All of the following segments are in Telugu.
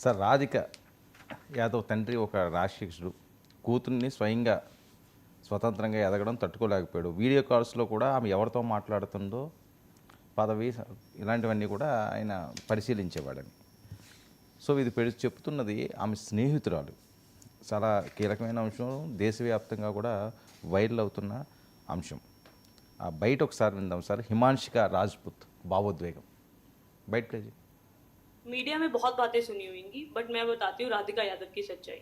సార్ రాధిక యాదవ్ తండ్రి ఒక రాజశిక్షుడు కూతుర్ని స్వయంగా స్వతంత్రంగా ఎదగడం తట్టుకోలేకపోయాడు. వీడియో కాల్స్లో కూడా ఆమె ఎవరితో మాట్లాడుతుందో పదవి ఇలాంటివన్నీ కూడా ఆయన పరిశీలించేవాడని. సో ఇది చెప్తున్నది ఆమె స్నేహితురాలు. చాలా కీలకమైన అంశం, దేశవ్యాప్తంగా కూడా వైరల్ అవుతున్న అంశం. బయట ఒకసారి విందాం సార్. హిమాంషిక రాజ్పుత్ భావోద్వేగం బయట ప్లే చేయండి. मीडिया में बहुत बातें सुनी होंगी, बट मैं बताती हूँ राधिका यादव की सच्चाई।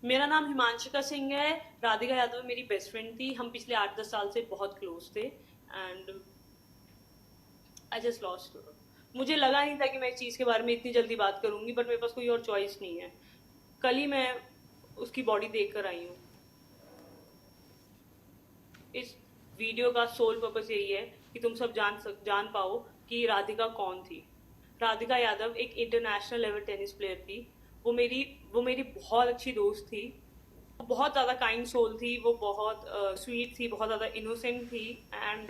मेरा नाम हिमांशिका सिंह है। राधिका यादव मेरी बेस्ट फ्रेंड थी। हम पिछले 8-10 साल से बहुत क्लोज थे and I just lost her। मुझे लगा नहीं था कि मैं इस चीज़ के बारे में इतनी जल्दी बात करूंगी, बट मेरे पास कोई और चॉइस नहीं है। कल ही मैं उसकी बॉडी देख कर आई हूँ। इस वीडियो का सोल पर्पस यही है कि तुम सब जान पाओ कि राधिका कौन थी। राधिका यादव एक इंटरनेशनल लेवल टेनिस प्लेयर थी। वो मेरी बहुत अच्छी दोस्त थी। वो बहुत ज़्यादा काइंड सोल थी। वो बहुत स्वीट थी, बहुत ज़्यादा इनोसेंट थी एंड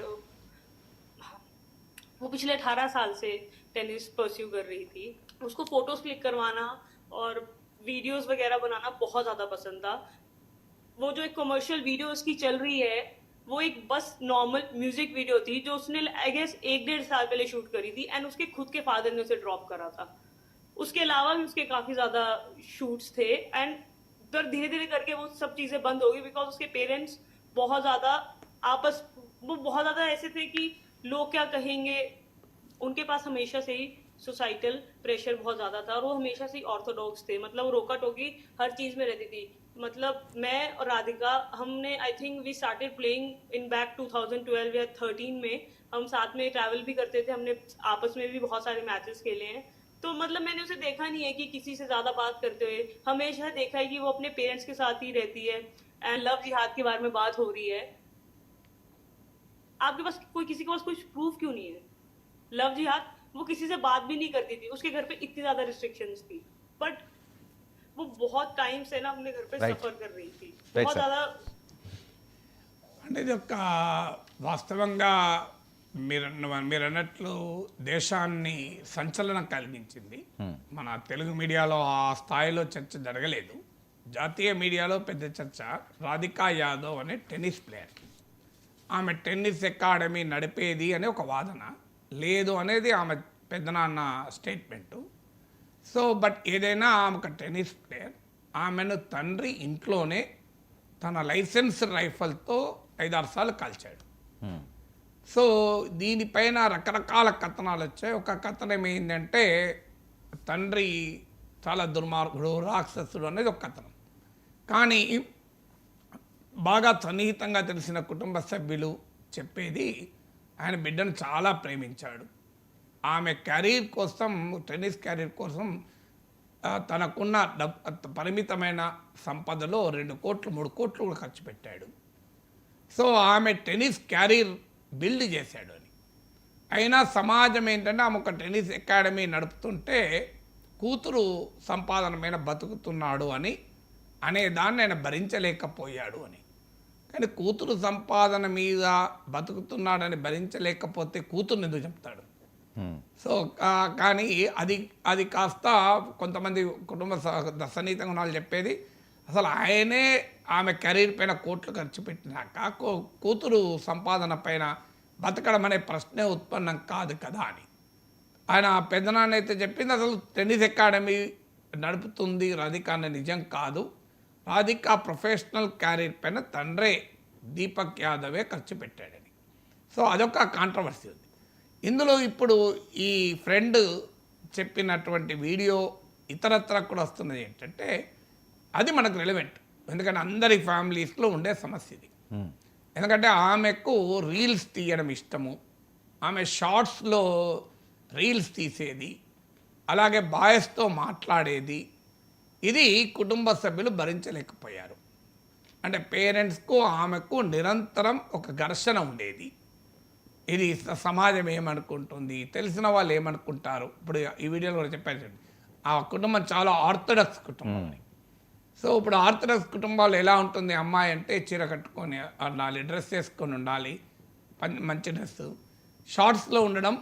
वो पिछले 18 साल से टेनिस परस्यू कर रही थी। उसको फोटोज क्लिक करवाना और वीडियोस वगैरह बनाना बहुत ज़्यादा पसंद था। वो जो एक कमर्शियल वीडियो उसकी चल रही है, वो एक बस नॉर्मल म्यूजिक वीडियो थी जो उसने आई गेस 1-1.5 साल पहले शूट करी थी एंड उसके खुद के फादर ने उसे ड्रॉप करा था। उसके अलावा भी उसके काफ़ी ज़्यादा शूट्स थे एंड फिर धीरे धीरे करके वो सब चीज़ें बंद हो गई बिकॉज उसके पेरेंट्स बहुत ज़्यादा बहुत ज़्यादा ऐसे थे कि लोग क्या कहेंगे। उनके पास हमेशा से ही सोसाइटल प्रेशर बहुत ज़्यादा था और वो हमेशा से ही ऑर्थोडॉक्स थे। मतलब वो रोका टोकी हर चीज़ में रहती थी। मतलब मैं और राधिका हमने I think we started playing in back 2012 या 13 में। हम साथ में ट्रैवल भी करते थे। हमने आपस में भी बहुत सारे मैचेस खेले हैं। तो मतलब मैंने उसे देखा नहीं है कि किसी से ज़्यादा बात करते हुए। हमेशा देखा है कि वो अपने पेरेंट्स के साथ ही रहती है एंड लव जिहाद के बारे में बात हो रही है। आपके पास किसी के पास कोई प्रूफ क्यों नहीं है? लव जिहाद वो किसी से बात भी नहीं करती थी। उसके घर पे इतनी ज़्यादा रिस्ट्रिक्शंस थी बट वो बहुत टाइम से ना अपने घर पे सफर कर रही थी। बहुत ज़्यादा అంటే ఇది ఒక వాస్తవంగా మీరు అన్నట్లు దేశాన్ని సంచలనం కలిగించింది. మన తెలుగు మీడియాలో ఆ స్థాయిలో చర్చ జరగలేదు. జాతీయ మీడియాలో పెద్ద చర్చ. రాధికా యాదవ్ అనే టెన్నిస్ ప్లేయర్, ఆమె టెన్నిస్ అకాడమీ నడిపేది అనే ఒక వాదన లేదు అనేది ఆమె పెద్దనాన్న స్టేట్మెంటు. సో బట్ ఏదైనా ఆమె ఒక టెన్నిస్ ప్లేయర్. ఆమెను తండ్రి ఇంట్లోనే తన లైసెన్స్ రైఫల్తో 5-6 సార్లు కాల్చాడు. సో దీనిపైన రకరకాల కథనాలు వచ్చాయి. ఒక కథనం ఏంటంటే తండ్రి చాలా దుర్మార్గుడు, రాక్షసుడు అనేది ఒక కథనం. కానీ బాగా సన్నిహితంగా తెలిసిన కుటుంబ సభ్యులు చెప్పేది ఆయన బిడ్డను చాలా ప్రేమించాడు. ఆమె కెరీర్ కోసం, టెన్నిస్ కెరీర్ కోసం తనకున్న పరిమితమైన సంపదలో 2 కోట్లు 3 కోట్లు కూడా ఖర్చు పెట్టాడు. సో ఆమె టెన్నిస్ కెరీర్ బిల్డ్ చేశాడు అని. అయినా సమాజం ఏంటంటే ఆమె ఒక టెన్నిస్ అకాడమీ నడుపుతుంటే కూతురు సంపాదన మీద బతుకుతున్నాడు అని అనేదాన్ని ఆయన భరించలేకపోయాడు అని. కానీ కూతురు సంపాదన మీద బతుకుతున్నాడని భరించలేకపోతే కూతురుని ఎందుకు చెప్తాడు? సో కానీ అది కాస్త కొంతమంది కుటుంబ సన్నిహితంగా వాళ్ళు చెప్పేది అసలు ఆయనే ఆమె కెరీర్ పైన కోట్లు ఖర్చు పెట్టినాక కూతురు సంపాదన పైన బతకడం అనే ప్రశ్నే ఉత్పన్నం కాదు కదా అని. ఆయన పెద్దనాన్న అయితే చెప్పింది అసలు టెన్నిస్ అకాడమీ నడుపుతుంది రాధిక అనే నిజం కాదు. రాధిక ప్రొఫెషనల్ కెరీర్ పైన తండ్రే దీపక్ యాదవే ఖర్చు పెట్టాడని. సో అదొక కాంట్రవర్సీ ఉంది ఇందులో. ఇప్పుడు ఈ ఫ్రెండ్ చెప్పినటువంటి వీడియో ఇతరత్ర కూడా వస్తున్నది ఏంటంటే అది మనకు రిలవెంట్. ఎందుకంటే అందరి ఫ్యామిలీస్లో ఉండే సమస్య ఇది. ఎందుకంటే ఆమెకు రీల్స్ తీయడం ఇష్టము, ఆమె షార్ట్స్లో రీల్స్ తీసేది, అలాగే బాయ్స్తో మాట్లాడేది. ఇది కుటుంబ సభ్యులు భరించలేకపోయారు. అంటే పేరెంట్స్కు ఆమెకు నిరంతరం ఒక ఘర్షణ ఉండేది. ఇది సమాజం ఏమనుకుంటుంది, తెలిసిన వాళ్ళు ఏమనుకుంటారు. ఇప్పుడు ఈ వీడియోలో కూడా చెప్పారు, ఆ కుటుంబం చాలా ఆర్థడాక్స్ కుటుంబం అని. సో ఇప్పుడు ఆర్థడాక్స్ కుటుంబాలు ఎలా ఉంటుంది, అమ్మాయి అంటే చీర కట్టుకొని ఉండాలి, డ్రెస్ వేసుకొని ఉండాలి, మంచి డ్రెస్, షార్ట్స్లో ఉండడం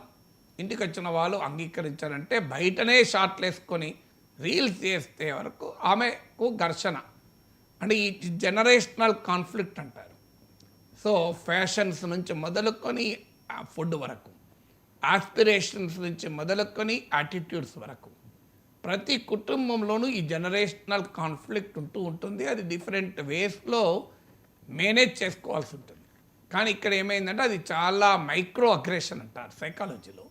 ఇంటికి వచ్చిన వాళ్ళు అంగీకరించారంటే బయటనే షార్ట్లు వేసుకొని రీల్స్ చేస్తే వరకు ఆమెకు ఘర్షణ. అంటే ఈ జనరేషనల్ కాన్ఫ్లిక్ట్ అంటారు. సో ఫ్యాషన్స్ నుంచి మొదలుకొని ఫుడ్ వరకు, ఆస్పిరేషన్స్ నుంచి మొదలుకొని యాటిట్యూడ్స్ వరకు ప్రతి కుటుంబంలోనూ ఈ జనరేషనల్ కాన్ఫ్లిక్ట్ ఉంటూ ఉంటుంది. అది డిఫరెంట్ వేస్లో మేనేజ్ చేసుకోవాల్సి ఉంటుంది. కానీ ఇక్కడ ఏమైందంటే అది చాలా మైక్రో అగ్రెషన్ అంటారు సైకాలజీలో.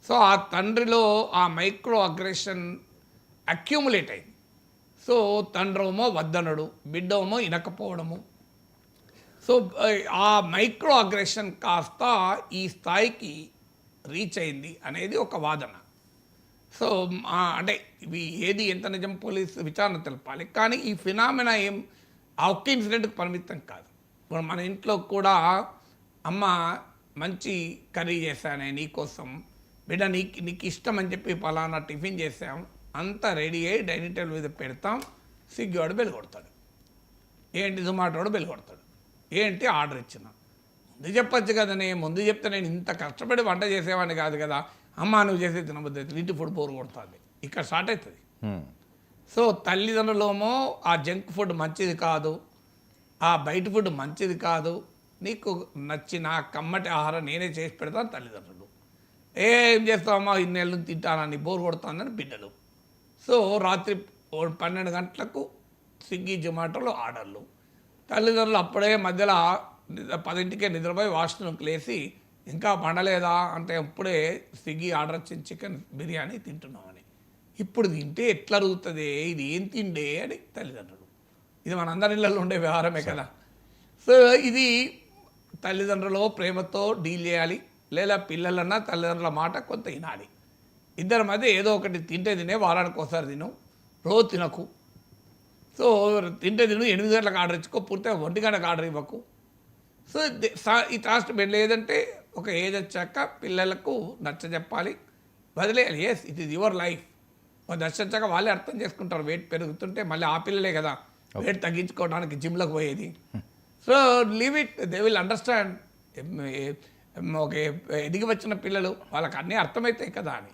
సో ఆ తండ్రిలో ఆ మైక్రో అగ్రెషన్ అక్యూములేట్ అయింది. సో తండ్రేమో వద్దనడు, బిడ్డేమో ఇనకపోవడము. సో ఆ మైక్రో అగ్రెషన్ కాస్త ఈ స్థాయికి రీచ్ అయింది అనేది ఒక వాదన. సో అంటే ఇవి ఏది ఎంత నిజం పోలీసు విచారణ తెలపాలి. కానీ ఈ ఫినామినా ఆ ఒక్క ఇన్సిడెంట్కి పరిమితం కాదు. ఇప్పుడు మన ఇంట్లో కూడా అమ్మ మంచి కర్రీ చేశానే నీకోసం, బిడ్డ నీకు ఇష్టం అని చెప్పి పలానా టిఫిన్ చేసాం, అంతా రెడీ అయ్యి డైనింగ్ టేబుల్ మీద పెడతాం. స్విగ్గీవాడు బెల్ కొడతాడు, ఏంటి జొమాటోడు బెల్ కొడతాడు, ఏంటి ఆర్డర్ ఇచ్చిన. ముందు చెప్పచ్చు కదా, ముందు చెప్తే నేను ఇంత కష్టపడి వంట చేసేవాడిని కాదు కదా, అమ్మ నువ్వు చేసే తినబద్దు ఇంటి ఫుడ్ బోరు కొడుతుంది, ఇక్కడ స్టార్ట్ అవుతుంది. సో తల్లిదండ్రులేమో ఆ జంక్ ఫుడ్ మంచిది కాదు, ఆ బయట ఫుడ్ మంచిది కాదు, నీకు నచ్చిన కమ్మటి ఆహారం నేనే చేసి పెడతాను తల్లిదండ్రులు. ఏం చేస్తావమ్మా ఇన్నేళ్ళు తింటానని బోరు కొడుతుందని బిడ్డలు. సో రాత్రి 12 గంటలకు స్విగ్గీ జొమాటోలో ఆర్డర్లు. తల్లిదండ్రులు అప్పుడే మధ్యలో 10ంటికే నిద్రపోయి వాష్రూమ్కి లేసి ఇంకా పండలేదా అంటే అప్పుడే స్విగ్గీ ఆర్డర్ వచ్చిన చికెన్ బిర్యానీ తింటున్నామని. ఇప్పుడు తింటే ఎట్లా అరుగుతుంది, ఇది ఏం తిండే అని తల్లిదండ్రులు. ఇది మనందరి ఇళ్ళల్లో ఉండే వ్యవహారమే కదా. సో ఇది తల్లిదండ్రులు ప్రేమతో డీల్ చేయాలి, లేదా పిల్లలన్నా తల్లిదండ్రుల మాట కొంత వినాలి. ఇద్దరి మధ్య ఏదో ఒకటి తింటే తినే, వారానికి ఒకసారి తిను, రోజు తినకు. సో తింటే తిను, 8 గంటలకు ఆర్డర్ ఇచ్చుకో, పూర్తిగా 1 గంటకు ఆర్డర్ ఇవ్వకు. సో ఈ టాస్ట్ లేదంటే ఒక ఏజ్ వచ్చాక పిల్లలకు నచ్చ చెప్పాలి, వదిలేయాలి. Yes it is your life. నచ్చ వచ్చాక వాళ్ళే అర్థం చేసుకుంటారు. వెయిట్ పెరుగుతుంటే మళ్ళీ ఆ పిల్లలే కదా వెయిట్ తగ్గించుకోవడానికి జిమ్లకు పోయేది. So leave it, they will understand. Okay ఎదిగి వచ్చిన పిల్లలు వాళ్ళకి అన్నీ అర్థమవుతాయి కదా అని.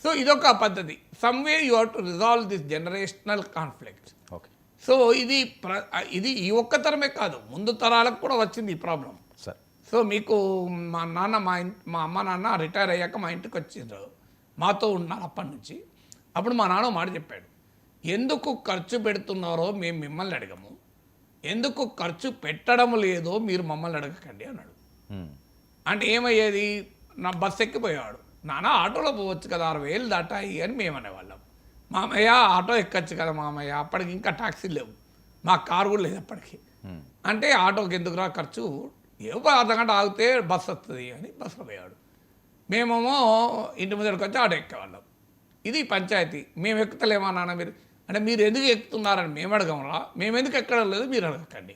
సో ఇదొక పద్ధతి. Someway you have to resolve this generational conflict. Okay. So ఇది ఈ ఒక్క తరమే కాదు, ముందు తరాలకు కూడా వచ్చింది ఈ ప్రాబ్లం. సో మీకు మా అమ్మ నాన్న రిటైర్ అయ్యాక మా ఇంటికి వచ్చిండ్రు, మాతో ఉన్నారు అప్పటి నుంచి. అప్పుడు మా నాన్న మాట చెప్పాడు, ఎందుకు ఖర్చు పెడుతున్నారో మేము మిమ్మల్ని అడగము, ఎందుకు ఖర్చు పెట్టడం లేదో మీరు మమ్మల్ని అడగకండి అన్నాడు. అంటే ఏమయ్యేది, నా బస్సు ఎక్కిపోయాడు, నాన్న ఆటోలో పోవచ్చు కదా, 6,000 దాటాయి అని మేము అనేవాళ్ళం. మామయ్య ఆటో ఎక్కచ్చు కదా మామయ్య, అప్పటికి ఇంకా ట్యాక్సీలు లేవు, మా కారు కూడా లేదు అప్పటికి. అంటే ఆటోకి ఎందుకురా ఖర్చు, ఏవో అర్ధగంట ఆగితే బస్సు వస్తుంది అని బస్సులో పోయాడు. మేమేమో ఇంటి ముందరికి వచ్చి ఆటో ఎక్కేవాళ్ళం. ఇది పంచాయతీ. మేము ఎక్కుతలేమా నాన్న మీరు అంటే, మీరు ఎందుకు ఎక్కుతున్నారని మేము అడగంరా, మేము ఎందుకు ఎక్కడం లేదు మీరు అడగకండి,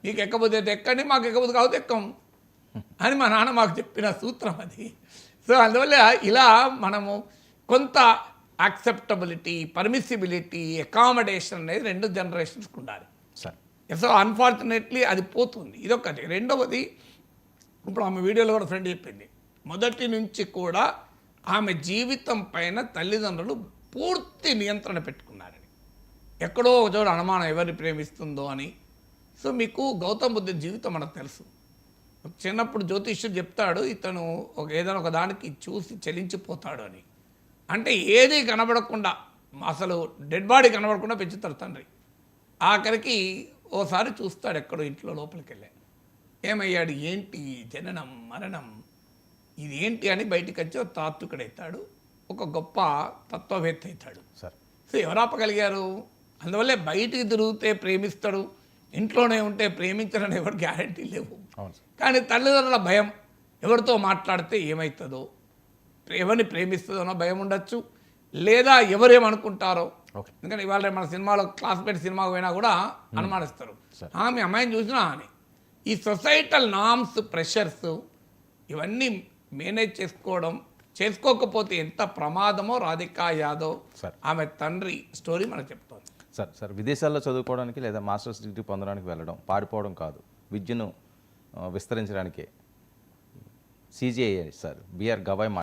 మీకు ఎక్కబోతే ఎక్కండి, మాకు ఎక్కబోతే కాకపోతే ఎక్కం అని మా నాన్న మాకు చెప్పిన సూత్రం అది. సో అందువల్ల ఇలా మనము కొంత యాక్సెప్టబిలిటీ, పర్మిసిబిలిటీ, అకామిడేషన్ అనేది 2 జనరేషన్స్కి ఉండాలి. సో అన్ఫార్చునేట్లీ అది పోతుంది. ఇదొకటి. రెండవది, ఇప్పుడు ఆమె వీడియోలో కూడా ఫ్రెండ్ చెప్పింది, మొదటి నుంచి కూడా ఆమె జీవితం పైన తల్లిదండ్రులు పూర్తి నియంత్రణ పెట్టుకున్నారని. ఎక్కడో ఒక చోట అనుమానం ఎవరిని ప్రేమిస్తుందో అని. సో మీకు గౌతమ్ బుద్ధ జీవితం మనకు తెలుసు. చిన్నప్పుడు జ్యోతిష్యుడు చెప్తాడు, ఇతను ఏదైనా ఒక దానికి చూసి చలించిపోతాడు అని. అంటే ఏది కనబడకుండా, అసలు డెడ్ బాడీ కనబడకుండా పెంచుతారు తండ్రి. ఆఖరికి ఓసారి చూస్తాడు ఎక్కడో ఇంట్లో లోపలికి వెళ్ళి, ఏమయ్యాడు, ఏంటి జననం మరణం ఇది ఏంటి అని బయటికి వచ్చి ఒక తాత్వికుడవుతాడు, ఒక గొప్ప తత్వవేత్త అవుతాడు. సో ఎవరు ఆపగలిగారు? అందువల్లే బయటికి తిరిగితే ప్రేమిస్తాడు, ఇంట్లోనే ఉంటే ప్రేమించాలని ఎవరు గ్యారంటీ లేవు. కానీ తల్లిదండ్రుల భయం, ఎవరితో మాట్లాడితే ఏమవుతుందో, ఎవరిని ప్రేమిస్తుందనో భయం ఉండొచ్చు, లేదా ఎవరేమనుకుంటారో. ఎందుకంటే ఇవాళ మన సినిమాలో క్లాస్మేట్ సినిమాకు పోయినా కూడా అనుమానిస్తారు, మీ అమ్మాయిని చూసినా అని. ఈ సొసైటల్ నామ్స్, ప్రెషర్స్ ఇవన్నీ మేనేజ్ చేసుకోకపోతే ఎంత ప్రమాదమో రాధికా యాదవ్ ఆమె తండ్రి స్టోరీ మనకు చెప్తోంది. సార్ విదేశాల్లో చదువుకోవడానికి లేదా మాస్టర్స్ డిగ్రీ పొందడానికి వెళ్ళడం పారిపోవడం కాదు, విద్యను విస్తరించడానికే CJI సార్ బిఆర్ గవాయ్